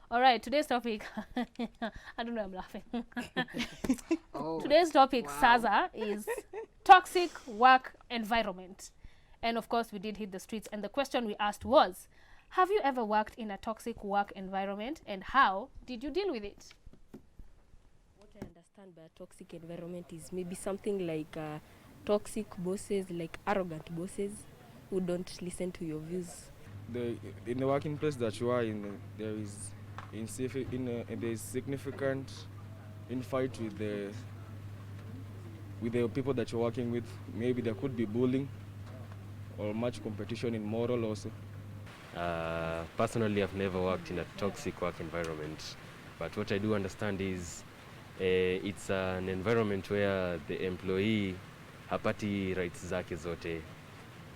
All right, today's topic. I don't know, I'm laughing. Oh, Today's topic, wow. Saza, is toxic work environment. And of course, we did hit the streets. And the question we asked was, have you ever worked in a toxic work environment, and how did you deal with it? What I understand by a toxic environment is maybe something like toxic bosses, like arrogant bosses who don't listen to your views. In the working place that you are in, there is there is significant infight with the people that you're working with. Maybe there could be bullying or much competition in moral also. Personally, I've never worked in a toxic work environment, but what I do understand is it's an environment where the employee hapati rights zake zote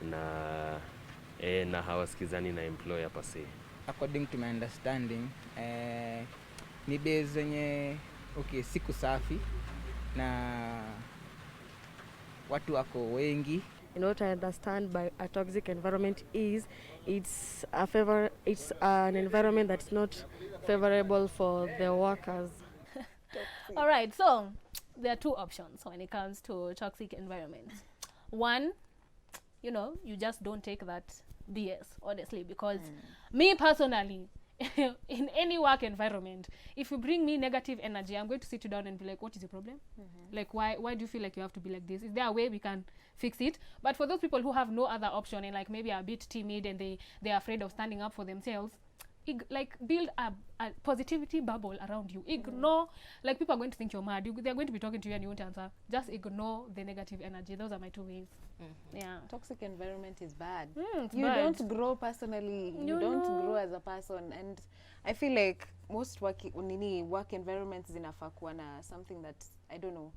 na hawasikizani na employer per se. According to my understanding, ni days zenye siku safi na watu wako wengi. And what I understand by a toxic environment is it's an environment that's not favorable for the workers. All right, so there are two options when it comes to toxic environments. One, you just don't take that BS, honestly, because me personally, in any work environment, if you bring me negative energy, I'm going to sit you down and be like, what is the problem? Like, why do you feel like you have to be like this? Is there a way we can fix it? But for those people who have no other option and like maybe are a bit timid and they're afraid of standing up for themselves, like build a positivity bubble around you. Ignore, like people are going to think you're mad. They're going to be talking to you and you won't answer. Just ignore the negative energy. Those are my two ways. Yeah. Toxic environment is bad. It's You bad. don't grow personally. You don't grow as a person. And I feel like most work environments zinafaa kuwa na something that, I don't know,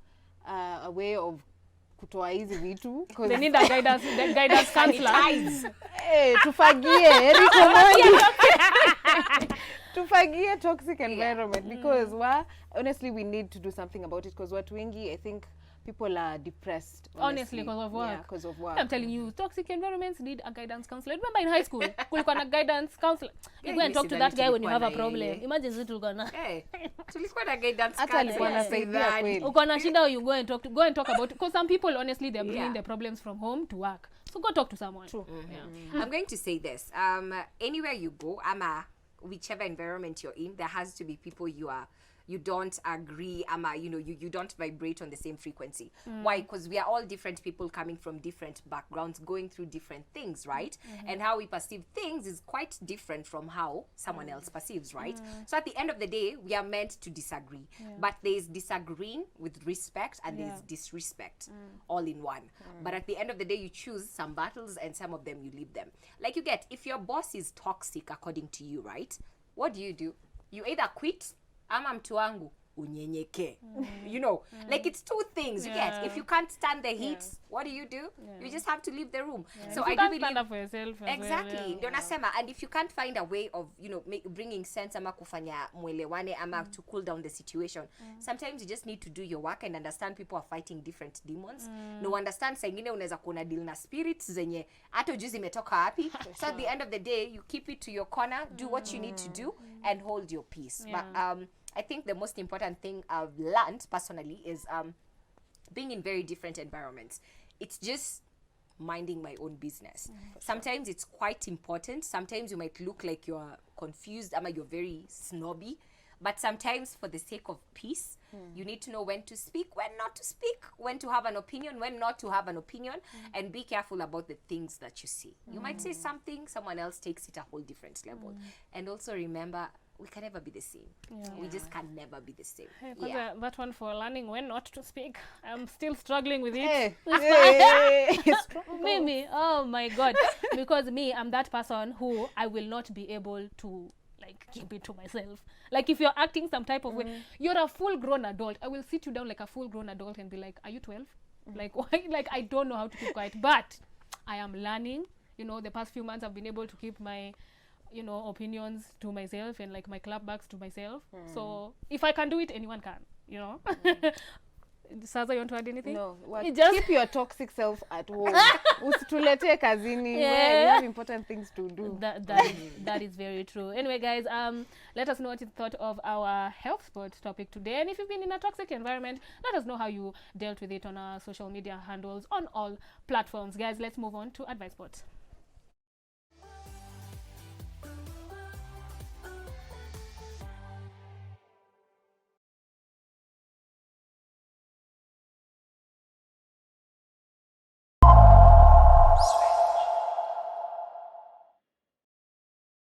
a way of kutoa hizi vitu. They need a guidance counselor. Tufagie, tufagie toxic environment because honestly we need to do something about it, because watu wengi, I think people are depressed Honestly, because of work. Yeah, because of work. I'm telling you, toxic environments need a guidance counselor. Remember in high school, kulikuwa na guidance counselor. You go and talk to that guy when you have a problem. Imagine zit tulikuwa na. Tulikuwa na guidance Hata alikuwa anasaidia kweli. Uko na shida, you go and talk about it, because some people honestly they're bringing the problems from home to work. So go talk to someone. True. I'm going to say this. Anywhere you go, whichever environment you're in, there has to be people you don't agree, you don't vibrate on the same frequency. Why? Because we are all different people coming from different backgrounds, going through different things, right? And how we perceive things is quite different from how someone else perceives, right? So at the end of the day, we are meant to disagree. But there's disagreeing with respect and there's disrespect all in one. But at the end of the day, you choose some battles and some of them you leave them. Like if your boss is toxic according to you, right? What do? You either quit ama mtu wangu unyenyeke. Like it's two things. You get, if you can't stand the heat, what do? You just have to leave the room. So if I you do can't believe stand up for yourself as exactly well, ndio nasema, and if you can't find a way of bringing sense ama kufanya mwelewane ama to cool down the situation, sometimes you just need to do your work and understand people are fighting different demons. No understand saa ingine unaweza kuona deal na spirits zenye hata ujui zimetoka wapi. So at the end of the day, you keep it to your corner, do what you need to do and hold your peace. But I think the most important thing I've learned personally is being in very different environments. It's just minding my own business. Sometimes it's quite important. Sometimes you might look like you're confused, you're very snobby. But sometimes for the sake of peace, you need to know when to speak, when not to speak, when to have an opinion, when not to have an opinion, and be careful about the things that you see. You might say something, someone else takes it a whole different level. And also remember, we can never be the same. We just can never be the same. That one for learning when not to speak, I'm still struggling with it. Mimi, oh my God. Because I'm that person who I will not be able to keep it to myself. Like if you're acting some type of way, you're a full grown adult, I will sit you down like a full grown adult and be like, are you 12? Like why? Like I don't know how to keep quiet, but I am learning. The past few months I've been able to keep my opinions to myself and like my clapbacks to myself. So if I can do it, anyone can. Saza, you want to add anything? No, what, It just- keep your toxic self at home. Usitulete kazini. Yeah. We have important things to do. That is very true. Anyway, guys, let us know what you thought of our health sports topic today, and if you've been in a toxic environment, let us know how you dealt with it on our social media handles on all platforms. Guys, let's move on to advice sports.